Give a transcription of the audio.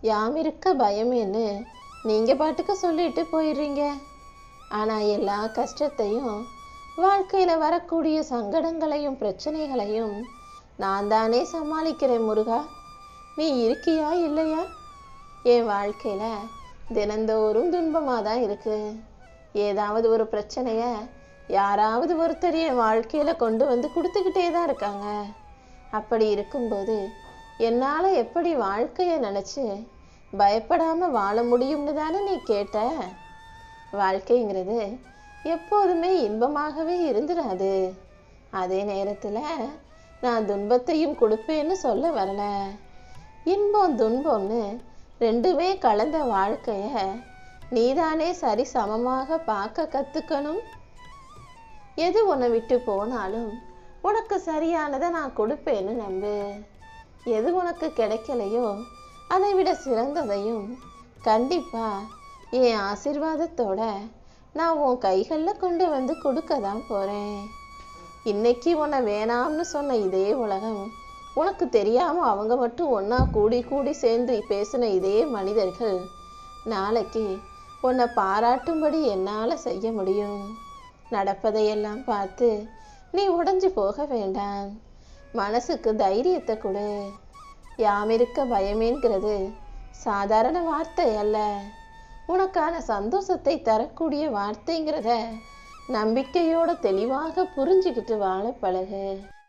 யாம் இருக்க பயமேன்னு நீங்கள் பாட்டுக்கு சொல்லிட்டு போயிடுறீங்க. ஆனால் எல்லா கஷ்டத்தையும், வாழ்க்கையில் வரக்கூடிய சங்கடங்களையும் பிரச்சனைகளையும் நான் தானே சமாளிக்கிறேன் முருகா. நீ இருக்கியா இல்லையா? என் வாழ்க்கையில் தினந்தோறும் துன்பமாக தான் இருக்கு. ஏதாவது ஒரு பிரச்சனைய யாராவது ஒருத்தர் என் வாழ்க்கையில் கொண்டு வந்து கொடுத்துக்கிட்டே தான் இருக்காங்க. அப்படி இருக்கும்போது என்னால் எப்படி வாழ்க்கையை நினச்சி பயப்படாமல் வாழ முடியும்னு தானே நீ கேட்ட. வாழ்க்கைங்கிறது எப்போதுமே இன்பமாகவே இருந்துடாது. அதே நேரத்தில் நான் துன்பத்தையும் கொடுப்பேன்னு சொல்ல வரல. இன்பம் துன்பம்னு ரெண்டுமே கலந்த வாழ்க்கைய நீதானே சரி சமமாக பார்க்க கற்றுக்கணும். எது உன்னை விட்டு போனாலும் உனக்கு சரியானதை நான் கொடுப்பேன்னு நம்பு. எது உனக்கு கிடைக்கலையோ அதை விட சிறந்ததையும் கண்டிப்பா என் ஆசீர்வாதத்தோட நான் உன் கைகளில் கொண்டு வந்து கொடுக்க தான் போகிறேன். இன்னைக்கு உன்னை வேணாம்னு சொன்ன இதே உலகம், உனக்கு தெரியாமல் அவங்க மட்டும் ஒன்றா கூடி கூடி சேர்ந்து பேசின இதே மனிதர்கள் நாளைக்கு உன்னை பாராட்டும்படி என்னால் செய்ய முடியும். நடப்பதையெல்லாம் பார்த்து நீ உடைஞ்சு போக வேண்டாம். மனசுக்கு தைரியத்தை கொடு. யாம் இருக்க பயமேங்கிறது சாதாரண வார்த்தை அல்ல, உனக்கான சந்தோஷத்தை தரக்கூடிய வார்த்தைங்கிறத நம்பிக்கையோட தெளிவாக புரிஞ்சுக்கிட்டு வாழ பழகு.